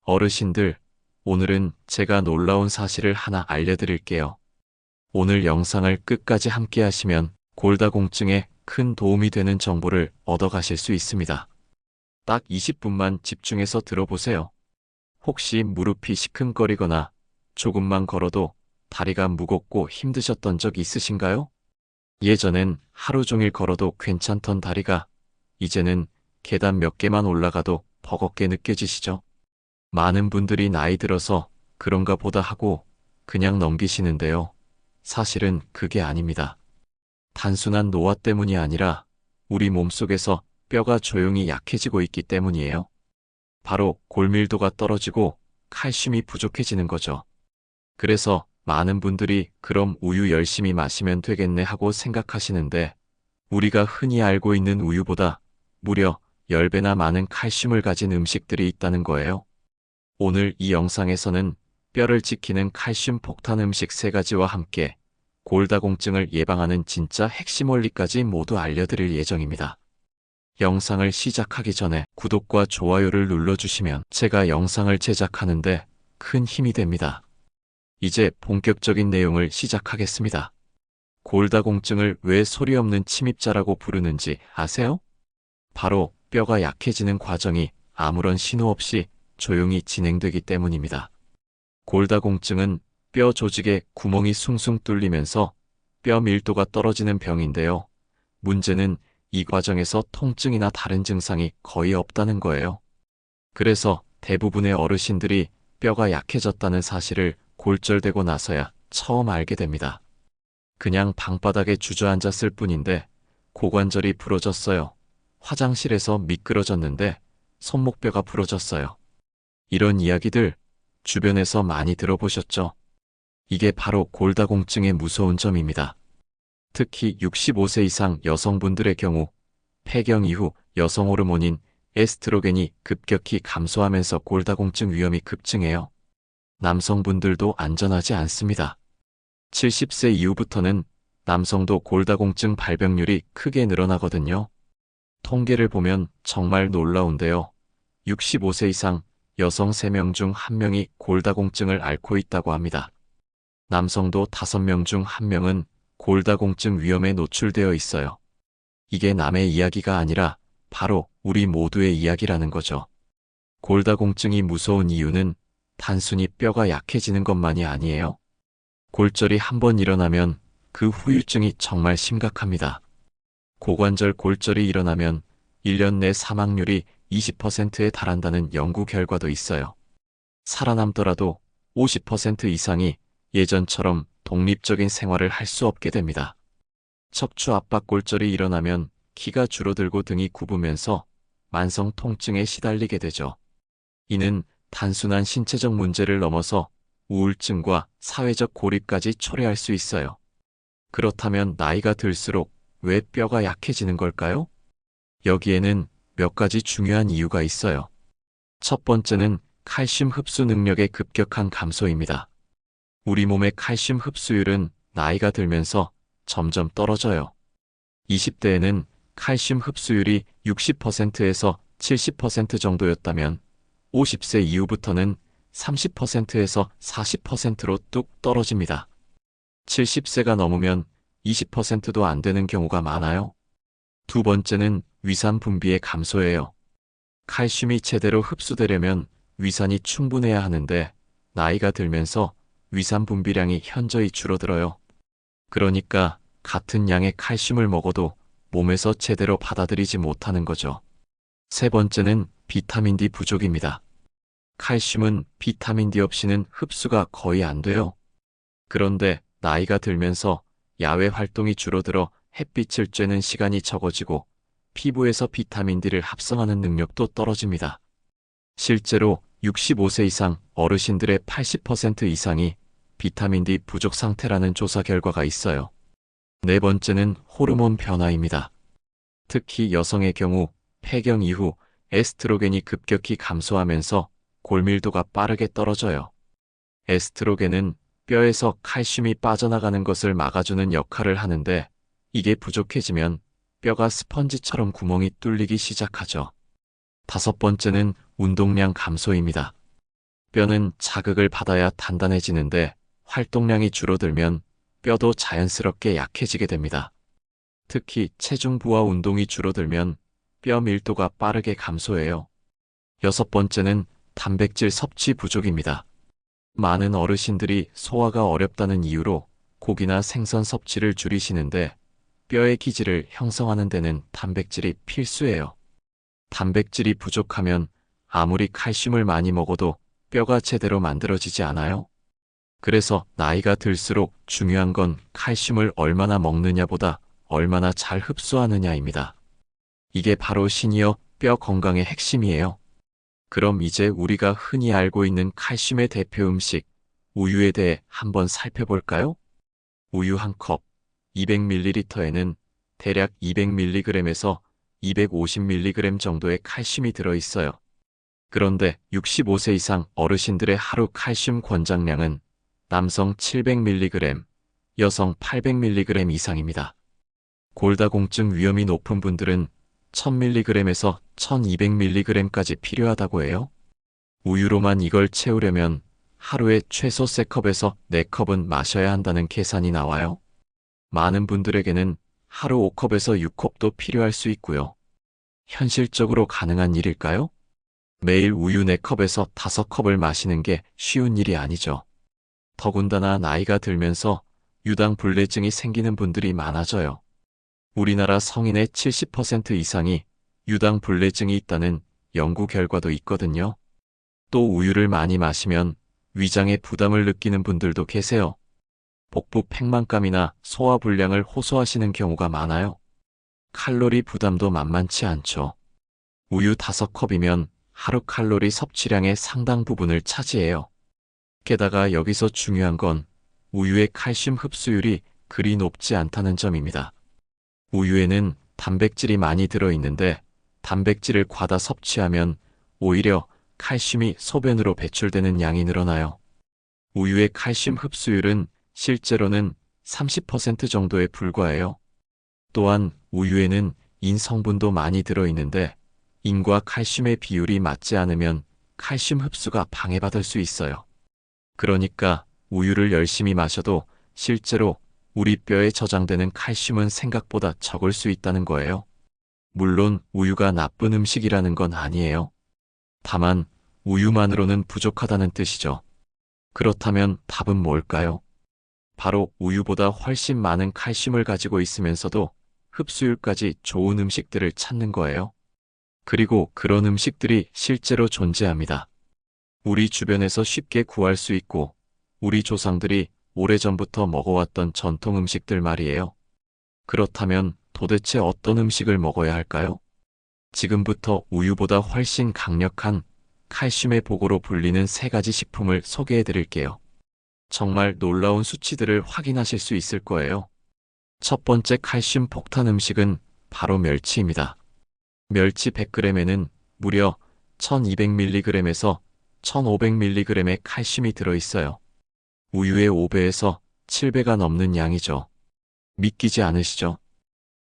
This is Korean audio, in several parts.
어르신들, 오늘은 제가 놀라운 사실을 하나 알려드릴게요. 오늘 영상을 끝까지 함께 하시면 골다공증에 큰 도움이 되는 정보를 얻어가실 수 있습니다. 딱 20분만 집중해서 들어보세요. 혹시 무릎이 시큰거리거나 조금만 걸어도 다리가 무겁고 힘드셨던 적 있으신가요? 예전엔 하루 종일 걸어도 괜찮던 다리가 이제는 계단 몇 개만 올라가도 버겁게 느껴지시죠? 많은 분들이 나이 들어서 그런가 보다 하고 그냥 넘기시는데요. 사실은 그게 아닙니다. 단순한 노화 때문이 아니라 우리 몸속에서 뼈가 조용히 약해지고 있기 때문이에요. 바로 골밀도가 떨어지고 칼슘이 부족해지는 거죠. 그래서 많은 분들이 그럼 우유 열심히 마시면 되겠네 하고 생각하시는데 우리가 흔히 알고 있는 우유보다 무려 10배나 많은 칼슘을 가진 음식들이 있다는 거예요. 오늘 이 영상에서는 뼈를 지키는 칼슘 폭탄 음식 3가지와 함께 골다공증을 예방하는 진짜 핵심 원리까지 모두 알려드릴 예정입니다. 영상을 시작하기 전에 구독과 좋아요를 눌러주시면 제가 영상을 제작하는데 큰 힘이 됩니다. 이제 본격적인 내용을 시작하겠습니다. 골다공증을 왜 소리 없는 침입자라고 부르는지 아세요? 바로 뼈가 약해지는 과정이 아무런 신호 없이 조용히 진행되기 때문입니다. 골다공증은 뼈 조직에 구멍이 숭숭 뚫리면서 뼈 밀도가 떨어지는 병인데요. 문제는 이 과정에서 통증이나 다른 증상이 거의 없다는 거예요. 그래서 대부분의 어르신들이 뼈가 약해졌다는 사실을 골절되고 나서야 처음 알게 됩니다. 그냥 방바닥에 주저앉았을 뿐인데 고관절이 부러졌어요. 화장실에서 미끄러졌는데 손목뼈가 부러졌어요. 이런 이야기들 주변에서 많이 들어보셨죠? 이게 바로 골다공증의 무서운 점입니다. 특히 65세 이상 여성분들의 경우 폐경 이후 여성 호르몬인 에스트로겐이 급격히 감소하면서 골다공증 위험이 급증해요. 남성분들도 안전하지 않습니다. 70세 이후부터는 남성도 골다공증 발병률이 크게 늘어나거든요. 통계를 보면 정말 놀라운데요. 65세 이상 여성 3명 중 1명이 골다공증을 앓고 있다고 합니다. 남성도 5명 중 1명은 골다공증 위험에 노출되어 있어요. 이게 남의 이야기가 아니라 바로 우리 모두의 이야기라는 거죠. 골다공증이 무서운 이유는 단순히 뼈가 약해지는 것만이 아니에요. 골절이 한번 일어나면 그 후유증이 정말 심각합니다. 고관절 골절이 일어나면 1년 내 사망률이 20%에 달한다는 연구 결과도 있어요. 살아남더라도 50% 이상이 예전처럼 독립적인 생활을 할 수 없게 됩니다. 척추 압박 골절이 일어나면 키가 줄어들고 등이 굽으면서 만성 통증에 시달리게 되죠. 이는 단순한 신체적 문제를 넘어서 우울증과 사회적 고립까지 초래할 수 있어요. 그렇다면 나이가 들수록 왜 뼈가 약해지는 걸까요? 여기에는 몇 가지 중요한 이유가 있어요. 첫 번째는 칼슘 흡수 능력의 급격한 감소입니다. 우리 몸의 칼슘 흡수율은 나이가 들면서 점점 떨어져요. 20대에는 칼슘 흡수율이 60%에서 70% 정도였다면 50세 이후부터는 30%에서 40%로 뚝 떨어집니다. 70세가 넘으면 20%도 안 되는 경우가 많아요. 두 번째는 위산 분비의 감소예요. 칼슘이 제대로 흡수되려면 위산이 충분해야 하는데 나이가 들면서 위산 분비량이 현저히 줄어들어요. 그러니까 같은 양의 칼슘을 먹어도 몸에서 제대로 받아들이지 못하는 거죠. 세 번째는 비타민 D 부족입니다. 칼슘은 비타민 D 없이는 흡수가 거의 안 돼요. 그런데 나이가 들면서 야외 활동이 줄어들어 햇빛을 쬐는 시간이 적어지고 피부에서 비타민 D를 합성하는 능력도 떨어집니다. 실제로 65세 이상 어르신들의 80% 이상이 비타민 D 부족 상태라는 조사 결과가 있어요. 네 번째는 호르몬 변화입니다. 특히 여성의 경우 폐경 이후 에스트로겐이 급격히 감소하면서 골밀도가 빠르게 떨어져요. 에스트로겐은 뼈에서 칼슘이 빠져나가는 것을 막아주는 역할을 하는데 이게 부족해지면 뼈가 스펀지처럼 구멍이 뚫리기 시작하죠. 다섯 번째는 운동량 감소입니다. 뼈는 자극을 받아야 단단해지는데 활동량이 줄어들면 뼈도 자연스럽게 약해지게 됩니다. 특히 체중 부하 운동이 줄어들면 뼈 밀도가 빠르게 감소해요. 여섯 번째는 단백질 섭취 부족입니다. 많은 어르신들이 소화가 어렵다는 이유로 고기나 생선 섭취를 줄이시는데 뼈의 기질을 형성하는 데는 단백질이 필수예요. 단백질이 부족하면 아무리 칼슘을 많이 먹어도 뼈가 제대로 만들어지지 않아요. 그래서 나이가 들수록 중요한 건 칼슘을 얼마나 먹느냐보다 얼마나 잘 흡수하느냐입니다. 이게 바로 시니어 뼈 건강의 핵심이에요. 그럼 이제 우리가 흔히 알고 있는 칼슘의 대표 음식, 우유에 대해 한번 살펴볼까요? 우유 한 컵, 200ml에는 대략 200mg에서 250mg 정도의 칼슘이 들어있어요. 그런데 65세 이상 어르신들의 하루 칼슘 권장량은 남성 700mg, 여성 800mg 이상입니다. 골다공증 위험이 높은 분들은 1000mg에서 1200mg까지 필요하다고 해요. 우유로만 이걸 채우려면 하루에 최소 3컵에서 4컵은 마셔야 한다는 계산이 나와요. 많은 분들에게는 하루 5컵에서 6컵도 필요할 수 있고요. 현실적으로 가능한 일일까요? 매일 우유 4컵에서 5컵을 마시는 게 쉬운 일이 아니죠. 더군다나 나이가 들면서 유당불내증이 생기는 분들이 많아져요. 우리나라 성인의 70% 이상이 유당불내증이 있다는 연구 결과도 있거든요. 또 우유를 많이 마시면 위장에 부담을 느끼는 분들도 계세요. 복부 팽만감이나 소화불량을 호소하시는 경우가 많아요. 칼로리 부담도 만만치 않죠. 우유 5컵이면 하루 칼로리 섭취량의 상당 부분을 차지해요. 게다가 여기서 중요한 건 우유의 칼슘 흡수율이 그리 높지 않다는 점입니다. 우유에는 단백질이 많이 들어있는데 단백질을 과다 섭취하면 오히려 칼슘이 소변으로 배출되는 양이 늘어나요. 우유의 칼슘 흡수율은 실제로는 30% 정도에 불과해요. 또한 우유에는 인 성분도 많이 들어있는데 인과 칼슘의 비율이 맞지 않으면 칼슘 흡수가 방해받을 수 있어요. 그러니까 우유를 열심히 마셔도 실제로 우리 뼈에 저장되는 칼슘은 생각보다 적을 수 있다는 거예요. 물론 우유가 나쁜 음식이라는 건 아니에요. 다만 우유만으로는 부족하다는 뜻이죠. 그렇다면 답은 뭘까요? 바로 우유보다 훨씬 많은 칼슘을 가지고 있으면서도 흡수율까지 좋은 음식들을 찾는 거예요. 그리고 그런 음식들이 실제로 존재합니다. 우리 주변에서 쉽게 구할 수 있고 우리 조상들이 오래전부터 먹어왔던 전통 음식들 말이에요. 그렇다면 도대체 어떤 음식을 먹어야 할까요? 지금부터 우유보다 훨씬 강력한 칼슘의 보고로 불리는 3가지 식품을 소개해 드릴게요. 정말 놀라운 수치들을 확인하실 수 있을 거예요. 첫 번째 칼슘 폭탄 음식은 바로 멸치입니다. 멸치 100g에는 무려 1200mg에서 1500mg의 칼슘이 들어있어요. 우유의 5배에서 7배가 넘는 양이죠. 믿기지 않으시죠?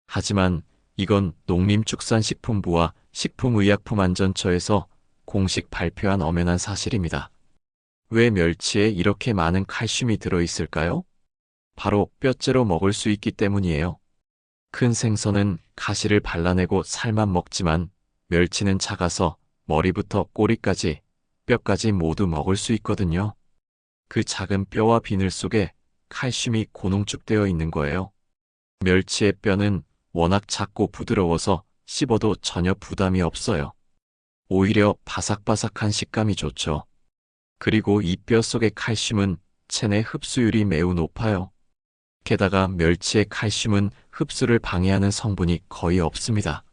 하지만 이건 농림축산식품부와 식품의약품안전처에서 공식 발표한 엄연한 사실입니다. 왜 멸치에 이렇게 많은 칼슘이 들어있을까요? 바로 뼈째로 먹을 수 있기 때문이에요. 큰 생선은 가시를 발라내고 살만 먹지만 멸치는 작아서 머리부터 꼬리까지 뼈까지 모두 먹을 수 있거든요. 그 작은 뼈와 비늘 속에 칼슘이 고농축되어 있는 거예요. 멸치의 뼈는 워낙 작고 부드러워서 씹어도 전혀 부담이 없어요. 오히려 바삭바삭한 식감이 좋죠. 그리고 이 뼈 속의 칼슘은 체내 흡수율이 매우 높아요. 게다가 멸치의 칼슘은 흡수를 방해하는 성분이 거의 없습니다.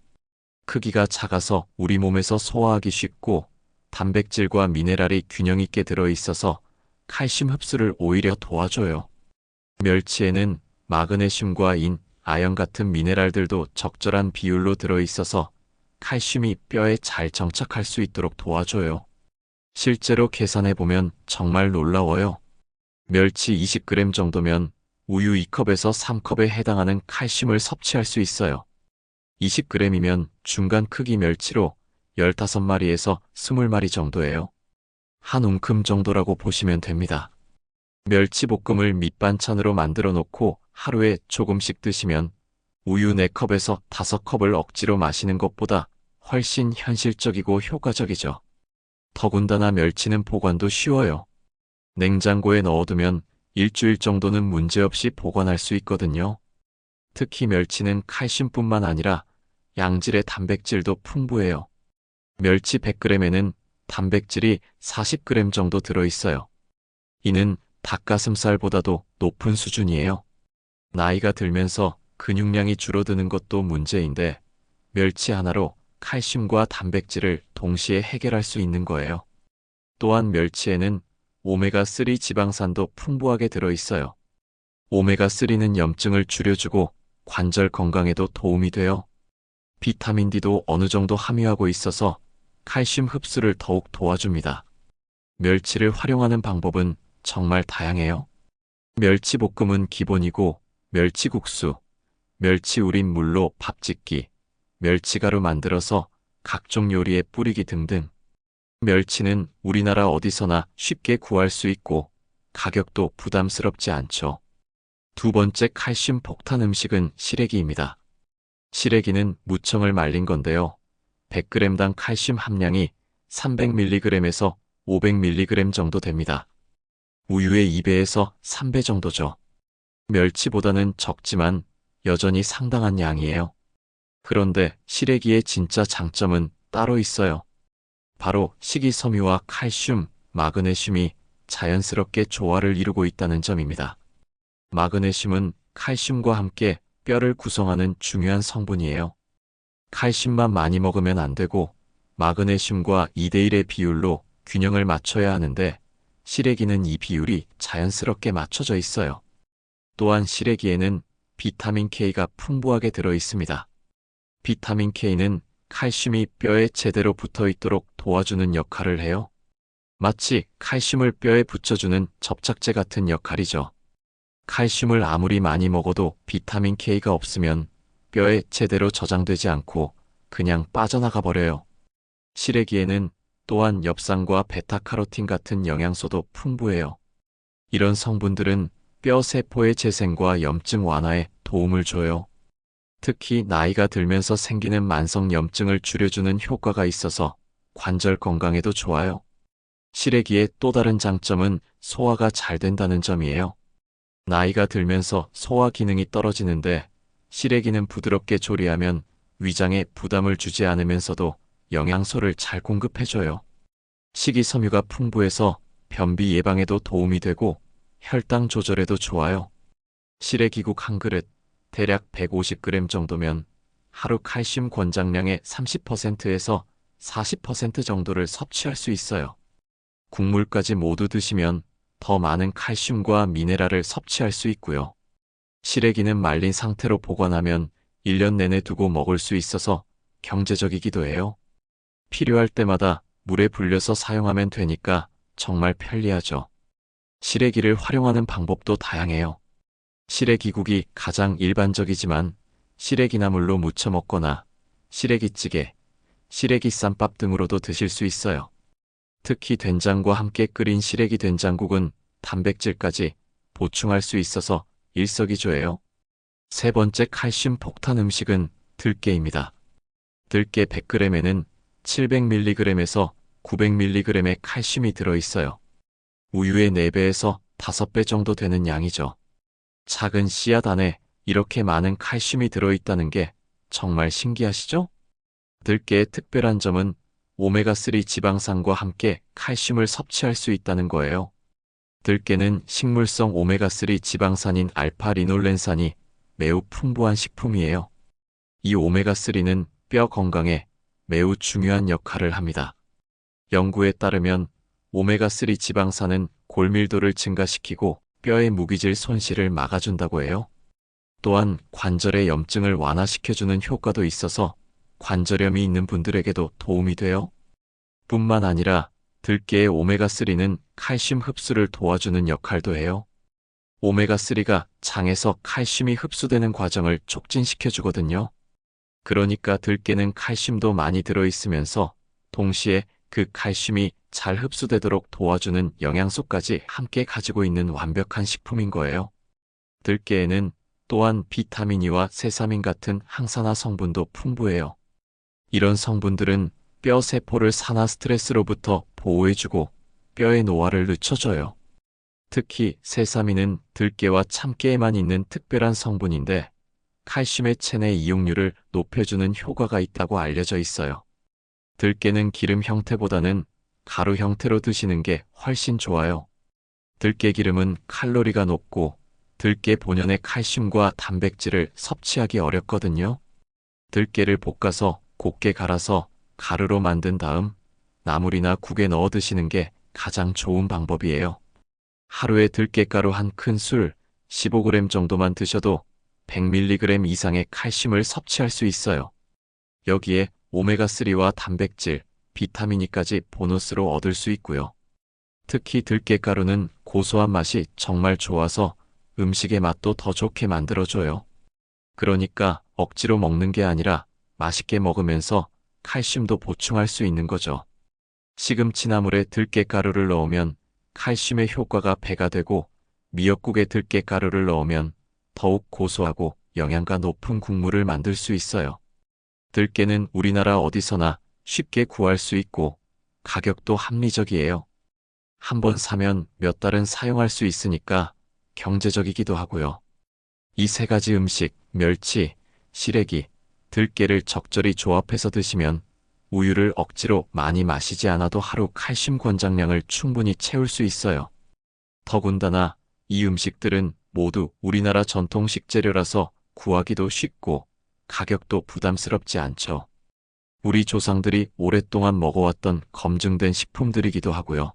크기가 작아서 우리 몸에서 소화하기 쉽고 단백질과 미네랄이 균형 있게 들어있어서 칼슘 흡수를 오히려 도와줘요. 멸치에는 마그네슘과 인, 아연 같은 미네랄들도 적절한 비율로 들어있어서 칼슘이 뼈에 잘 정착할 수 있도록 도와줘요. 실제로 계산해보면 정말 놀라워요. 멸치 20g 정도면 우유 2컵에서 3컵에 해당하는 칼슘을 섭취할 수 있어요. 20g이면 중간 크기 멸치로 15마리에서 20마리 정도예요. 한 움큼 정도라고 보시면 됩니다. 멸치볶음을 밑반찬으로 만들어 놓고 하루에 조금씩 드시면 우유 4컵에서 5컵을 억지로 마시는 것보다 훨씬 현실적이고 효과적이죠. 더군다나 멸치는 보관도 쉬워요. 냉장고에 넣어두면 일주일 정도는 문제없이 보관할 수 있거든요. 특히 멸치는 칼슘뿐만 아니라 양질의 단백질도 풍부해요. 멸치 100g에는 단백질이 40g 정도 들어있어요. 이는 닭가슴살보다도 높은 수준이에요. 나이가 들면서 근육량이 줄어드는 것도 문제인데 멸치 하나로 칼슘과 단백질을 동시에 해결할 수 있는 거예요. 또한 멸치에는 오메가3 지방산도 풍부하게 들어있어요. 오메가3는 염증을 줄여주고 관절 건강에도 도움이 돼요. 비타민 D도 어느 정도 함유하고 있어서 칼슘 흡수를 더욱 도와줍니다. 멸치를 활용하는 방법은 정말 다양해요. 멸치볶음은 기본이고 멸치국수, 멸치 우린 물로 밥 짓기, 멸치가루 만들어서 각종 요리에 뿌리기 등등. 멸치는 우리나라 어디서나 쉽게 구할 수 있고 가격도 부담스럽지 않죠. 두 번째 칼슘 폭탄 음식은 시래기입니다. 시래기는 무청을 말린 건데요. 100g당 칼슘 함량이 300mg에서 500mg 정도 됩니다. 우유의 2배에서 3배 정도죠. 멸치보다는 적지만 여전히 상당한 양이에요. 그런데 시래기의 진짜 장점은 따로 있어요. 바로 식이섬유와 칼슘, 마그네슘이 자연스럽게 조화를 이루고 있다는 점입니다. 마그네슘은 칼슘과 함께 뼈를 구성하는 중요한 성분이에요. 칼슘만 많이 먹으면 안 되고 마그네슘과 2대1의 비율로 균형을 맞춰야 하는데 시래기는 이 비율이 자연스럽게 맞춰져 있어요. 또한 시래기에는 비타민 K가 풍부하게 들어 있습니다. 비타민 K는 칼슘이 뼈에 제대로 붙어 있도록 도와주는 역할을 해요. 마치 칼슘을 뼈에 붙여주는 접착제 같은 역할이죠. 칼슘을 아무리 많이 먹어도 비타민 K가 없으면 뼈에 제대로 저장되지 않고 그냥 빠져나가 버려요. 시래기에는 또한 엽산과 베타카로틴 같은 영양소도 풍부해요. 이런 성분들은 뼈 세포의 재생과 염증 완화에 도움을 줘요. 특히 나이가 들면서 생기는 만성 염증을 줄여주는 효과가 있어서 관절 건강에도 좋아요. 시래기의 또 다른 장점은 소화가 잘 된다는 점이에요. 나이가 들면서 소화 기능이 떨어지는데 시래기는 부드럽게 조리하면 위장에 부담을 주지 않으면서도 영양소를 잘 공급해줘요. 식이섬유가 풍부해서 변비 예방에도 도움이 되고 혈당 조절에도 좋아요. 시래기국 한 그릇, 대략 150g 정도면 하루 칼슘 권장량의 30%에서 40% 정도를 섭취할 수 있어요. 국물까지 모두 드시면 더 많은 칼슘과 미네랄을 섭취할 수 있고요. 시래기는 말린 상태로 보관하면 1년 내내 두고 먹을 수 있어서 경제적이기도 해요. 필요할 때마다 물에 불려서 사용하면 되니까 정말 편리하죠. 시래기를 활용하는 방법도 다양해요. 시래기국이 가장 일반적이지만 시래기나물로 무쳐 먹거나 시래기찌개, 시래기쌈밥 등으로도 드실 수 있어요. 특히 된장과 함께 끓인 시래기 된장국은 단백질까지 보충할 수 있어서 일석이조예요. 세 번째 칼슘 폭탄 음식은 들깨입니다. 들깨 100g에는 700mg에서 900mg의 칼슘이 들어있어요. 우유의 4배에서 5배 정도 되는 양이죠. 작은 씨앗 안에 이렇게 많은 칼슘이 들어있다는 게 정말 신기하시죠? 들깨의 특별한 점은 오메가3 지방산과 함께 칼슘을 섭취할 수 있다는 거예요. 들깨는 식물성 오메가3 지방산인 알파-리놀렌산이 매우 풍부한 식품이에요. 이 오메가3는 뼈 건강에 매우 중요한 역할을 합니다. 연구에 따르면 오메가3 지방산은 골밀도를 증가시키고 뼈의 무기질 손실을 막아준다고 해요. 또한 관절의 염증을 완화시켜주는 효과도 있어서 관절염이 있는 분들에게도 도움이 돼요. 뿐만 아니라 들깨의 오메가3는 칼슘 흡수를 도와주는 역할도 해요. 오메가3가 장에서 칼슘이 흡수되는 과정을 촉진시켜주거든요. 그러니까 들깨는 칼슘도 많이 들어있으면서 동시에 그 칼슘이 잘 흡수되도록 도와주는 영양소까지 함께 가지고 있는 완벽한 식품인 거예요. 들깨에는 또한 비타민 E와 세사민 같은 항산화 성분도 풍부해요. 이런 성분들은 뼈 세포를 산화 스트레스로부터 보호해주고 뼈의 노화를 늦춰줘요. 특히 세사민은 들깨와 참깨에만 있는 특별한 성분인데 칼슘의 체내 이용률을 높여주는 효과가 있다고 알려져 있어요. 들깨는 기름 형태보다는 가루 형태로 드시는 게 훨씬 좋아요. 들깨 기름은 칼로리가 높고 들깨 본연의 칼슘과 단백질을 섭취하기 어렵거든요. 들깨를 볶아서 곱게 갈아서 가루로 만든 다음 나물이나 국에 넣어 드시는 게 가장 좋은 방법이에요. 하루에 들깨가루 한 큰술 15g 정도만 드셔도 100mg 이상의 칼슘을 섭취할 수 있어요. 여기에 오메가3와 단백질, 비타민 E까지 보너스로 얻을 수 있고요. 특히 들깨가루는 고소한 맛이 정말 좋아서 음식의 맛도 더 좋게 만들어줘요. 그러니까 억지로 먹는 게 아니라 맛있게 먹으면서 칼슘도 보충할 수 있는 거죠. 시금치 나물에 들깨가루를 넣으면 칼슘의 효과가 배가 되고 미역국에 들깨가루를 넣으면 더욱 고소하고 영양가 높은 국물을 만들 수 있어요. 들깨는 우리나라 어디서나 쉽게 구할 수 있고 가격도 합리적이에요. 한번 사면 몇 달은 사용할 수 있으니까 경제적이기도 하고요. 이 세 가지 음식, 멸치, 시래기, 들깨를 적절히 조합해서 드시면 우유를 억지로 많이 마시지 않아도 하루 칼슘 권장량을 충분히 채울 수 있어요. 더군다나 이 음식들은 모두 우리나라 전통 식재료라서 구하기도 쉽고 가격도 부담스럽지 않죠. 우리 조상들이 오랫동안 먹어왔던 검증된 식품들이기도 하고요.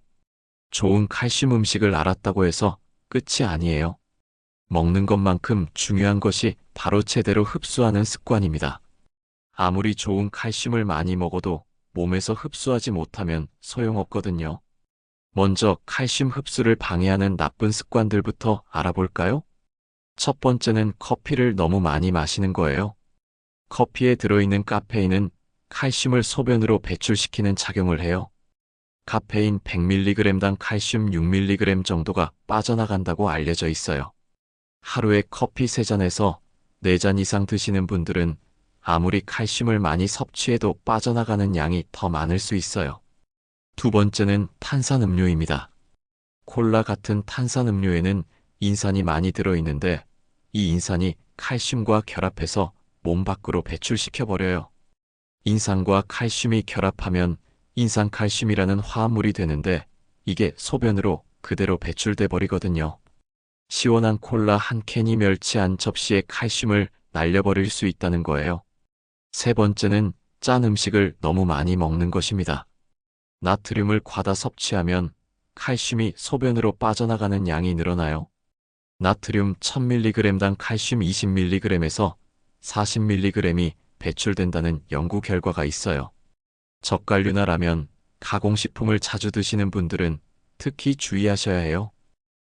좋은 칼슘 음식을 알았다고 해서 끝이 아니에요. 먹는 것만큼 중요한 것이 바로 제대로 흡수하는 습관입니다. 아무리 좋은 칼슘을 많이 먹어도 몸에서 흡수하지 못하면 소용없거든요. 먼저 칼슘 흡수를 방해하는 나쁜 습관들부터 알아볼까요? 첫 번째는 커피를 너무 많이 마시는 거예요. 커피에 들어있는 카페인은 칼슘을 소변으로 배출시키는 작용을 해요. 카페인 100mg당 칼슘 6mg 정도가 빠져나간다고 알려져 있어요. 하루에 커피 3잔에서 4잔 이상 드시는 분들은 아무리 칼슘을 많이 섭취해도 빠져나가는 양이 더 많을 수 있어요. 두 번째는 탄산음료입니다. 콜라 같은 탄산음료에는 인산이 많이 들어있는데 이 인산이 칼슘과 결합해서 몸 밖으로 배출시켜버려요. 인산과 칼슘이 결합하면 인산칼슘이라는 화합물이 되는데 이게 소변으로 그대로 배출돼 버리거든요. 시원한 콜라 한 캔이 멸치 한 접시의 칼슘을 날려버릴 수 있다는 거예요. 세 번째는 짠 음식을 너무 많이 먹는 것입니다. 나트륨을 과다 섭취하면 칼슘이 소변으로 빠져나가는 양이 늘어나요. 나트륨 1000mg당 칼슘 20mg에서 40mg이 배출된다는 연구 결과가 있어요. 젓갈류나 라면, 가공식품을 자주 드시는 분들은 특히 주의하셔야 해요.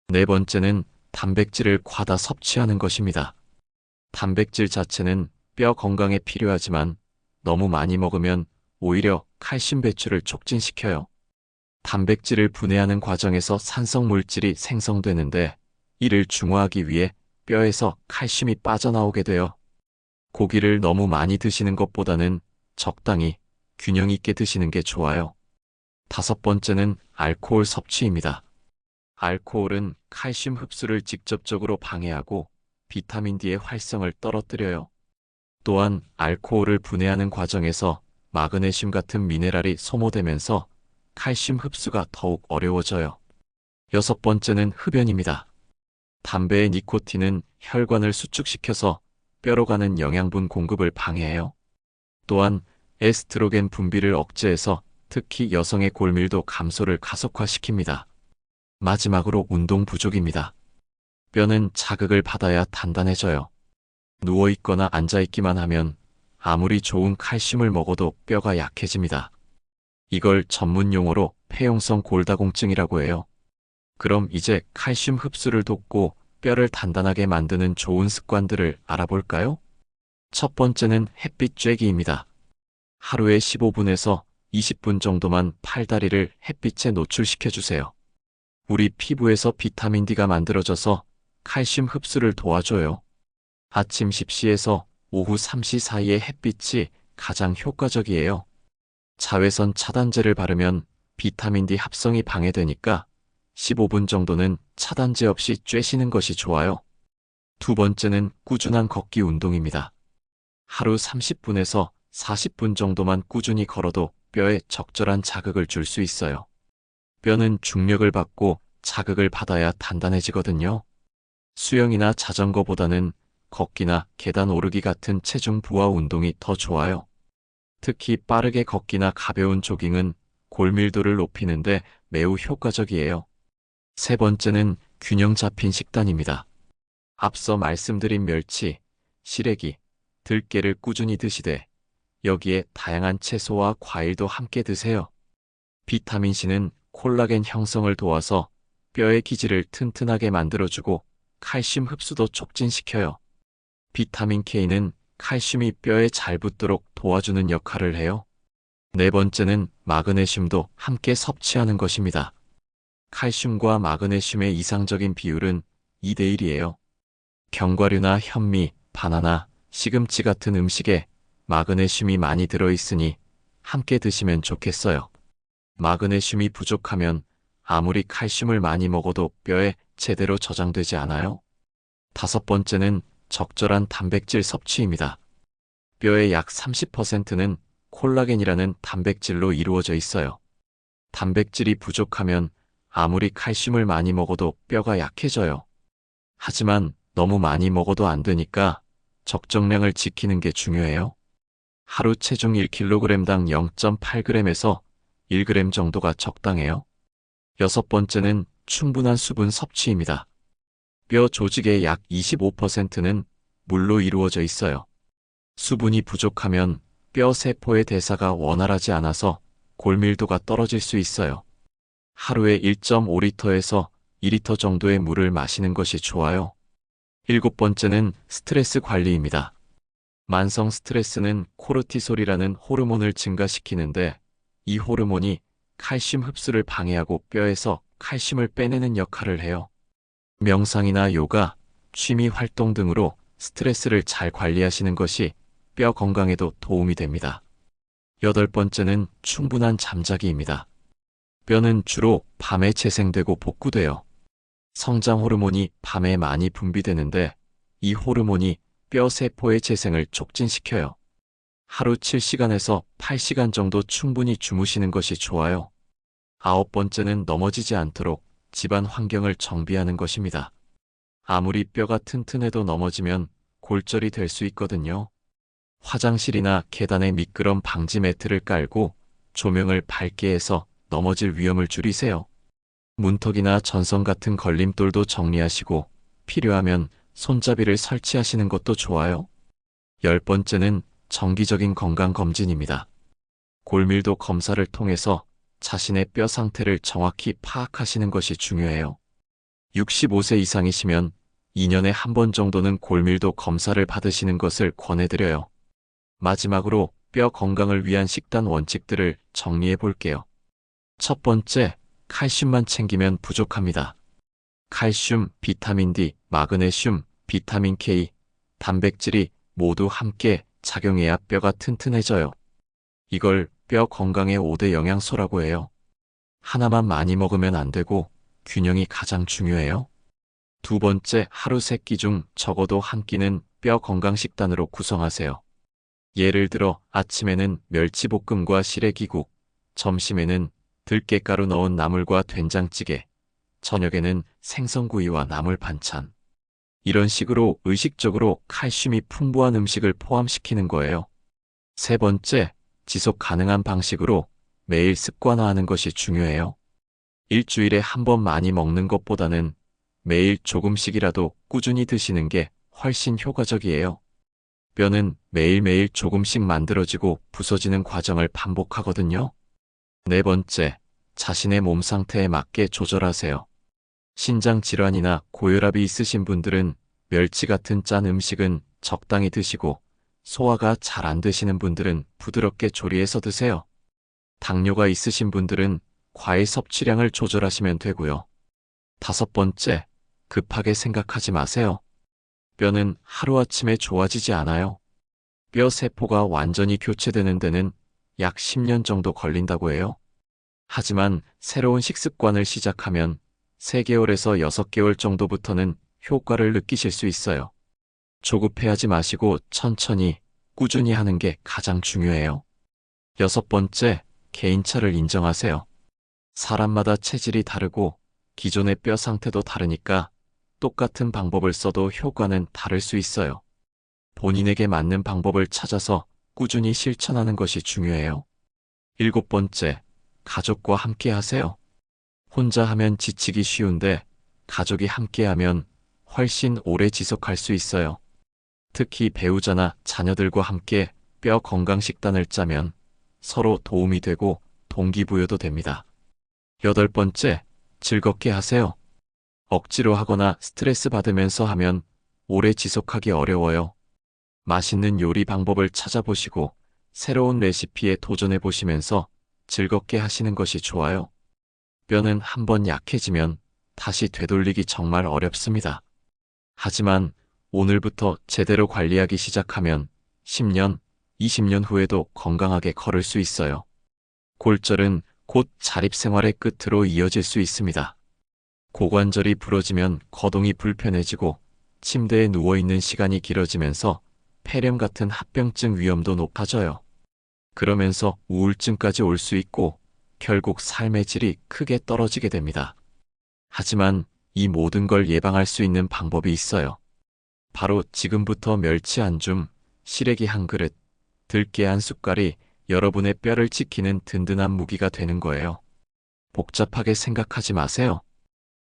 네 번째는 단백질을 과다 섭취하는 것입니다. 단백질 자체는 뼈 건강에 필요하지만 너무 많이 먹으면 오히려 칼슘 배출을 촉진시켜요. 단백질을 분해하는 과정에서 산성 물질이 생성되는데 이를 중화하기 위해 뼈에서 칼슘이 빠져나오게 돼요. 고기를 너무 많이 드시는 것보다는 적당히 균형 있게 드시는 게 좋아요. 다섯 번째는 알코올 섭취입니다. 알코올은 칼슘 흡수를 직접적으로 방해하고 비타민 D의 활성을 떨어뜨려요. 또한 알코올을 분해하는 과정에서 마그네슘 같은 미네랄이 소모되면서 칼슘 흡수가 더욱 어려워져요. 여섯 번째는 흡연입니다. 담배의 니코틴은 혈관을 수축시켜서 뼈로 가는 영양분 공급을 방해해요. 또한 에스트로겐 분비를 억제해서 특히 여성의 골밀도 감소를 가속화시킵니다. 마지막으로 운동 부족입니다. 뼈는 자극을 받아야 단단해져요. 누워있거나 앉아있기만 하면 아무리 좋은 칼슘을 먹어도 뼈가 약해집니다. 이걸 전문 용어로 폐용성 골다공증이라고 해요. 그럼 이제 칼슘 흡수를 돕고 뼈를 단단하게 만드는 좋은 습관들을 알아볼까요? 첫 번째는 햇빛 쬐기입니다. 하루에 15분에서 20분 정도만 팔다리를 햇빛에 노출시켜 주세요. 우리 피부에서 비타민 D가 만들어져서 칼슘 흡수를 도와줘요. 아침 10시에서 오후 3시 사이의 햇빛이 가장 효과적이에요. 자외선 차단제를 바르면 비타민 D 합성이 방해되니까 15분 정도는 차단제 없이 쬐시는 것이 좋아요. 두 번째는 꾸준한 걷기 운동입니다. 하루 30분에서 40분 정도만 꾸준히 걸어도 뼈에 적절한 자극을 줄 수 있어요. 뼈는 중력을 받고 자극을 받아야 단단해지거든요. 수영이나 자전거보다는 걷기나 계단 오르기 같은 체중 부하 운동이 더 좋아요. 특히 빠르게 걷기나 가벼운 조깅은 골밀도를 높이는데 매우 효과적이에요. 세 번째는 균형 잡힌 식단입니다. 앞서 말씀드린 멸치, 시래기, 들깨를 꾸준히 드시되 여기에 다양한 채소와 과일도 함께 드세요. 비타민C는 콜라겐 형성을 도와서 뼈의 기질을 튼튼하게 만들어주고 칼슘 흡수도 촉진시켜요. 비타민K는 칼슘이 뼈에 잘 붙도록 도와주는 역할을 해요. 네 번째는 마그네슘도 함께 섭취하는 것입니다. 칼슘과 마그네슘의 이상적인 비율은 2대1이에요. 견과류나 현미, 바나나, 시금치 같은 음식에 마그네슘이 많이 들어있으니 함께 드시면 좋겠어요. 마그네슘이 부족하면 아무리 칼슘을 많이 먹어도 뼈에 제대로 저장되지 않아요. 다섯 번째는 적절한 단백질 섭취입니다. 뼈의 약 30%는 콜라겐이라는 단백질로 이루어져 있어요. 단백질이 부족하면 아무리 칼슘을 많이 먹어도 뼈가 약해져요. 하지만 너무 많이 먹어도 안 되니까 적정량을 지키는 게 중요해요. 하루 체중 1kg당 0.8g에서 1g 정도가 적당해요. 여섯 번째는 충분한 수분 섭취입니다. 뼈 조직의 약 25%는 물로 이루어져 있어요. 수분이 부족하면 뼈 세포의 대사가 원활하지 않아서 골밀도가 떨어질 수 있어요. 하루에 1.5리터에서 2리터 정도의 물을 마시는 것이 좋아요. 일곱 번째는 스트레스 관리입니다. 만성 스트레스는 코르티솔이라는 호르몬을 증가시키는데 이 호르몬이 칼슘 흡수를 방해하고 뼈에서 칼슘을 빼내는 역할을 해요. 명상이나 요가, 취미 활동 등으로 스트레스를 잘 관리하시는 것이 뼈 건강에도 도움이 됩니다. 여덟 번째는 충분한 잠자기입니다. 뼈는 주로 밤에 재생되고 복구돼요. 성장 호르몬이 밤에 많이 분비되는데 이 호르몬이 뼈 세포의 재생을 촉진시켜요. 하루 7시간에서 8시간 정도 충분히 주무시는 것이 좋아요. 아홉 번째는 넘어지지 않도록 집안 환경을 정비하는 것입니다. 아무리 뼈가 튼튼해도 넘어지면 골절이 될 수 있거든요. 화장실이나 계단에 미끄럼 방지 매트를 깔고 조명을 밝게 해서 넘어질 위험을 줄이세요. 문턱이나 전선 같은 걸림돌도 정리하시고 필요하면 손잡이를 설치하시는 것도 좋아요. 열 번째는 정기적인 건강검진입니다. 골밀도 검사를 통해서 자신의 뼈 상태를 정확히 파악하시는 것이 중요해요. 65세 이상이시면 2년에 한 번 정도는 골밀도 검사를 받으시는 것을 권해드려요. 마지막으로 뼈 건강을 위한 식단 원칙들을 정리해 볼게요. 첫 번째, 칼슘만 챙기면 부족합니다. 칼슘, 비타민 D, 마그네슘, 비타민 K, 단백질이 모두 함께 작용해야 뼈가 튼튼해져요. 이걸 뼈 건강의 5대 영양소라고 해요. 하나만 많이 먹으면 안 되고 균형이 가장 중요해요. 두 번째, 하루 3끼 중 적어도 한 끼는 뼈 건강 식단으로 구성하세요. 예를 들어 아침에는 멸치볶음과 시래기국, 점심에는 들깨가루 넣은 나물과 된장찌개, 저녁에는 생선구이와 나물 반찬. 이런 식으로 의식적으로 칼슘이 풍부한 음식을 포함시키는 거예요. 세 번째, 지속 가능한 방식으로 매일 습관화하는 것이 중요해요. 일주일에 한 번 많이 먹는 것보다는 매일 조금씩이라도 꾸준히 드시는 게 훨씬 효과적이에요. 뼈는 매일매일 조금씩 만들어지고 부서지는 과정을 반복하거든요. 네 번째, 자신의 몸 상태에 맞게 조절하세요. 신장 질환이나 고혈압이 있으신 분들은 멸치 같은 짠 음식은 적당히 드시고 소화가 잘 안 되시는 분들은 부드럽게 조리해서 드세요. 당뇨가 있으신 분들은 과일 섭취량을 조절하시면 되고요. 5번째, 급하게 생각하지 마세요. 뼈는 하루아침에 좋아지지 않아요. 뼈 세포가 완전히 교체되는 데는 약 10년 정도 걸린다고 해요. 하지만 새로운 식습관을 시작하면 3개월에서 6개월 정도부터는 효과를 느끼실 수 있어요. 조급해하지 마시고 천천히 꾸준히 하는 게 가장 중요해요. 6번째, 개인차를 인정하세요. 사람마다 체질이 다르고 기존의 뼈 상태도 다르니까 똑같은 방법을 써도 효과는 다를 수 있어요. 본인에게 맞는 방법을 찾아서 꾸준히 실천하는 것이 중요해요. 7번째, 가족과 함께 하세요. 혼자 하면 지치기 쉬운데 가족이 함께하면 훨씬 오래 지속할 수 있어요. 특히 배우자나 자녀들과 함께 뼈 건강 식단을 짜면 서로 도움이 되고 동기부여도 됩니다. 8번째, 즐겁게 하세요. 억지로 하거나 스트레스 받으면서 하면 오래 지속하기 어려워요. 맛있는 요리 방법을 찾아보시고 새로운 레시피에 도전해 보시면서 즐겁게 하시는 것이 좋아요. 뼈는 한번 약해지면 다시 되돌리기 정말 어렵습니다. 하지만 오늘부터 제대로 관리하기 시작하면 10년, 20년 후에도 건강하게 걸을 수 있어요. 골절은 곧 자립생활의 끝으로 이어질 수 있습니다. 고관절이 부러지면 거동이 불편해지고 침대에 누워있는 시간이 길어지면서 폐렴 같은 합병증 위험도 높아져요. 그러면서 우울증까지 올 수 있고 결국 삶의 질이 크게 떨어지게 됩니다. 하지만 이 모든 걸 예방할 수 있는 방법이 있어요. 바로 지금부터 멸치 한 줌, 시래기 한 그릇, 들깨 한 숟갈이 여러분의 뼈를 지키는 든든한 무기가 되는 거예요. 복잡하게 생각하지 마세요.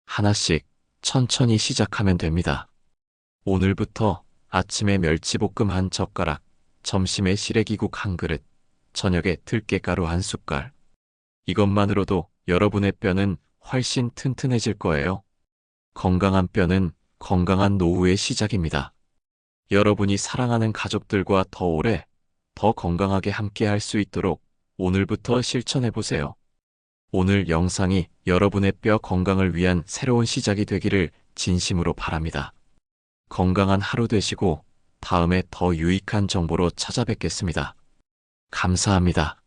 하나씩 천천히 시작하면 됩니다. 오늘부터 아침에 멸치볶음 한 젓가락, 점심에 시래기국 한 그릇, 저녁에 들깨가루 한 숟갈. 이것만으로도 여러분의 뼈는 훨씬 튼튼해질 거예요. 건강한 뼈는 건강한 노후의 시작입니다. 여러분이 사랑하는 가족들과 더 오래, 더 건강하게 함께 할 수 있도록 오늘부터 실천해 보세요. 오늘 영상이 여러분의 뼈 건강을 위한 새로운 시작이 되기를 진심으로 바랍니다. 건강한 하루 되시고 다음에 더 유익한 정보로 찾아뵙겠습니다. 감사합니다.